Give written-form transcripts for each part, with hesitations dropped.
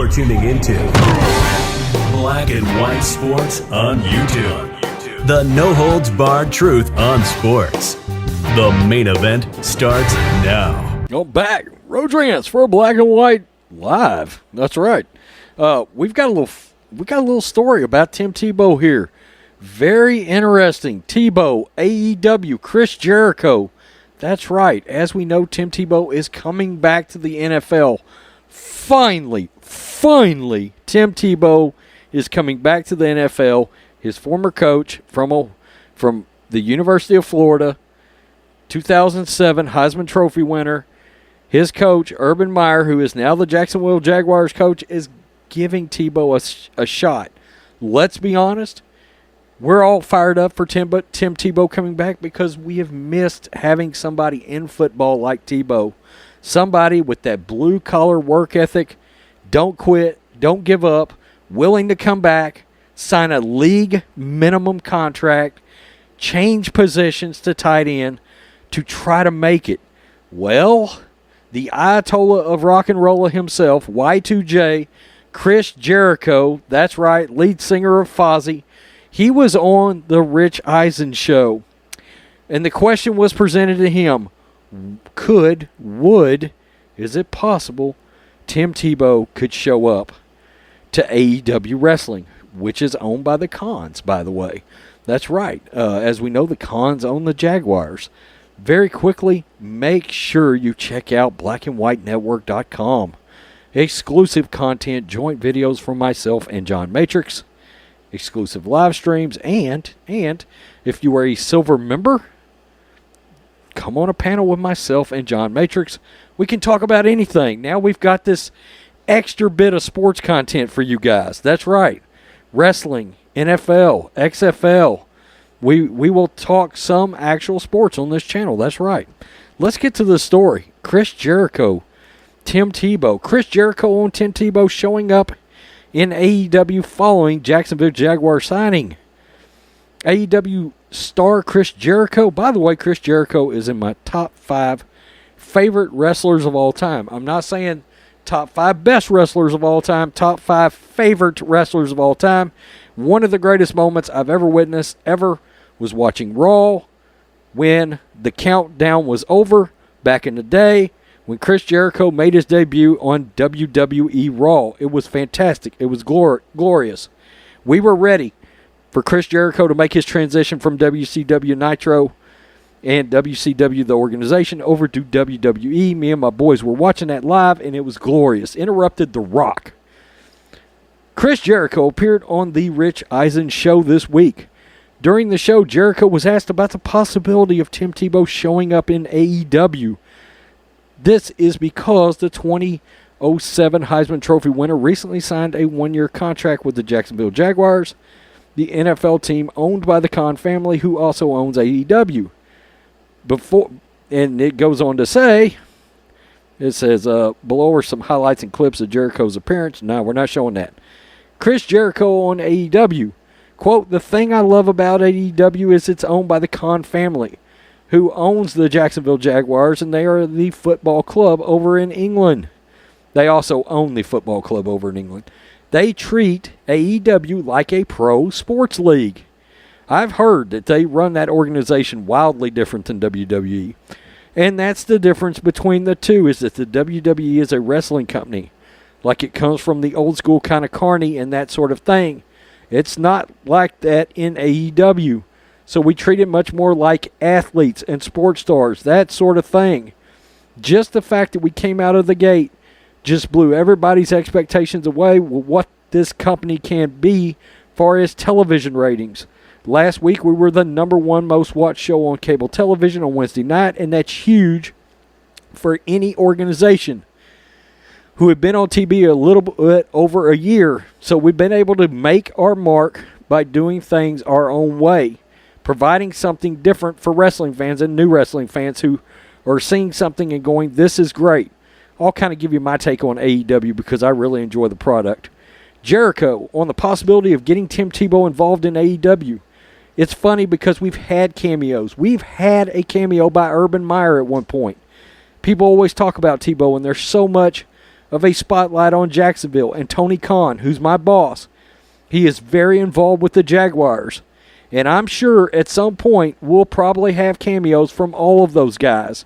You're tuning into Black and White Sports on YouTube. The no-holds-barred truth on sports. The main event starts now. Go back. Road Rants for Black and White Live. That's right. We've got a little story about Tim Tebow here. Very interesting. Tebow, AEW, Chris Jericho. That's right. As we know, Tim Tebow is coming back to the NFL. Finally, Tim Tebow is coming back to the NFL. His former coach from the University of Florida, 2007 Heisman Trophy winner, his coach, Urban Meyer, who is now the Jacksonville Jaguars coach, is giving Tebow a shot. Let's be honest. We're all fired up for Tim Tebow coming back because we have missed having somebody in football like Tebow. Somebody with that blue-collar work ethic, don't quit, don't give up, willing to come back, sign a league minimum contract, change positions to tight end to try to make it. Well, the Ayatollah of rock and roll himself, Y2J, Chris Jericho, that's right, lead singer of Fozzy, he was on the Rich Eisen show, and the question was presented to him, is it possible Tim Tebow could show up to AEW Wrestling, which is owned by the Khans, by the way. That's right. As we know, the Khans own the Jaguars. Very quickly, make sure you check out blackandwhitenetwork.com. Exclusive content, joint videos from myself and John Matrix, exclusive live streams, and if you are a silver member, come on a panel with myself and John Matrix. We can talk about anything. Now we've got this extra bit of sports content for you guys. That's right. Wrestling, NFL, XFL. We will talk some actual sports on this channel. That's right. Let's get to the story. Chris Jericho, Tim Tebow. Chris Jericho and Tim Tebow showing up in AEW following Jacksonville Jaguar signing. AEW star Chris Jericho. By the way, Chris Jericho is in my top 5 favorite wrestlers of all time. I'm not saying top 5 best wrestlers of all time, top 5 favorite wrestlers of all time. One of the greatest moments I've ever witnessed was watching Raw when the countdown was over back in the day when Chris Jericho made his debut on WWE Raw. It was fantastic. It was glorious. We were ready for Chris Jericho to make his transition from WCW Nitro and WCW, the organization, over to WWE. Me and my boys were watching that live, and it was glorious. Interrupted The Rock. Chris Jericho appeared on the Rich Eisen show this week. During the show, Jericho was asked about the possibility of Tim Tebow showing up in AEW. This is because the 2007 Heisman Trophy winner recently signed a 1-year contract with the Jacksonville Jaguars, the NFL team owned by the Khan family, who also owns AEW. And it goes on to say, it says, below are some highlights and clips of Jericho's appearance. No, we're not showing that. Chris Jericho on AEW. Quote, the thing I love about AEW is it's owned by the Khan family, who owns the Jacksonville Jaguars, and they are the football club over in England. They also own the football club over in England. They treat AEW like a pro sports league. I've heard that they run that organization wildly different than WWE. And that's the difference between the two, is that the WWE is a wrestling company. Like it comes from the old school kind of carny and that sort of thing. It's not like that in AEW. So we treat it much more like athletes and sports stars, that sort of thing. Just the fact that we came out of the gate just blew everybody's expectations away with what this company can be far as television ratings. Last week we were the #1 most watched show on cable television on Wednesday night, and that's huge for any organization who had been on TV a little bit over a year. So we've been able to make our mark by doing things our own way, providing something different for wrestling fans and new wrestling fans who are seeing something and going, this is great. I'll kind of give you my take on AEW because I really enjoy the product. Jericho, on the possibility of getting Tim Tebow involved in AEW. It's funny because we've had cameos. We've had a cameo by Urban Meyer at one point. People always talk about Tebow, and there's so much of a spotlight on Jacksonville. And Tony Khan, who's my boss, he is very involved with the Jaguars. And I'm sure at some point we'll probably have cameos from all of those guys.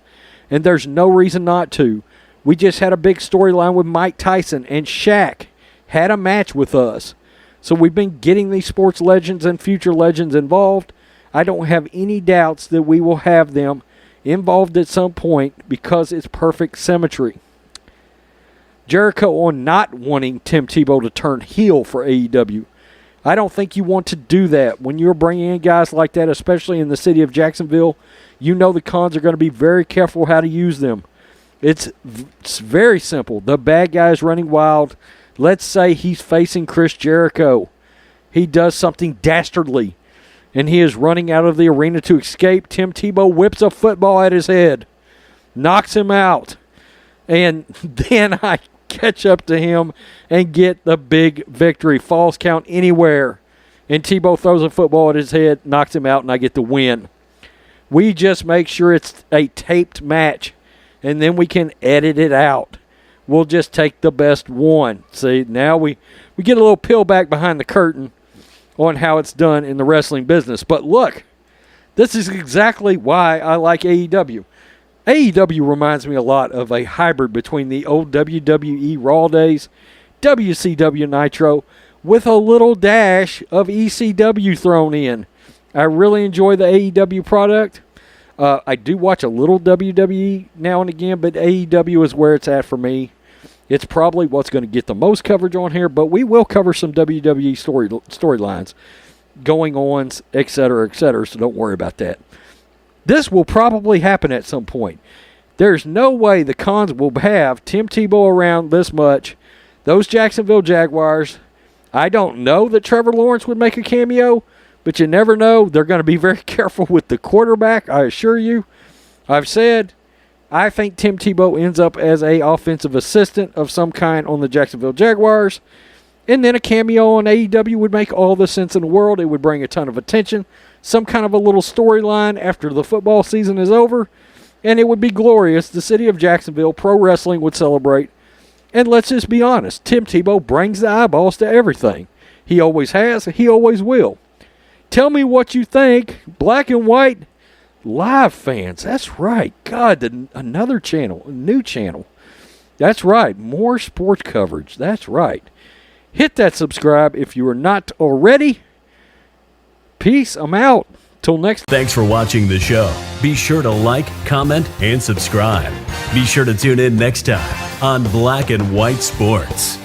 And there's no reason not to. We just had a big storyline with Mike Tyson, and Shaq had a match with us. So we've been getting these sports legends and future legends involved. I don't have any doubts that we will have them involved at some point because it's perfect symmetry. Jericho on not wanting Tim Tebow to turn heel for AEW. I don't think you want to do that when you're bringing in guys like that, especially in the city of Jacksonville. You know the Cons are going to be very careful how to use them. It's very simple. The bad guy is running wild. Let's say he's facing Chris Jericho. He does something dastardly, and he is running out of the arena to escape. Tim Tebow whips a football at his head, knocks him out, and then I catch up to him and get the big victory. Falls count anywhere, and Tebow throws a football at his head, knocks him out, and I get the win. We just make sure it's a taped match, and then we can edit it out. We'll just take the best one. See, now we get a little peel back behind the curtain on how it's done in the wrestling business. But look, this is exactly why I like AEW. AEW reminds me a lot of a hybrid between the old WWE Raw days, WCW Nitro, with a little dash of ECW thrown in. I really enjoy the AEW product. I do watch a little WWE now and again, but AEW is where it's at for me. It's probably what's going to get the most coverage on here, but we will cover some WWE storylines, going-ons, etc., so don't worry about that. This will probably happen at some point. There's no way the Cons will have Tim Tebow around this much. Those Jacksonville Jaguars, I don't know that Trevor Lawrence would make a cameo, but you never know. They're going to be very careful with the quarterback, I assure you. I've said I think Tim Tebow ends up as a offensive assistant of some kind on the Jacksonville Jaguars. And then a cameo on AEW would make all the sense in the world. It would bring a ton of attention. Some kind of a little storyline after the football season is over. And it would be glorious. The city of Jacksonville, pro wrestling would celebrate. And let's just be honest. Tim Tebow brings the eyeballs to everything. He always has. He always will. Tell me what you think. Black and White Live fans. That's right. God, another channel. A new channel. That's right. More sports coverage. That's right. Hit that subscribe if you are not already. Peace. I'm out. Till next time. Thanks for watching the show. Be sure to like, comment, and subscribe. Be sure to tune in next time on Black and White Sports.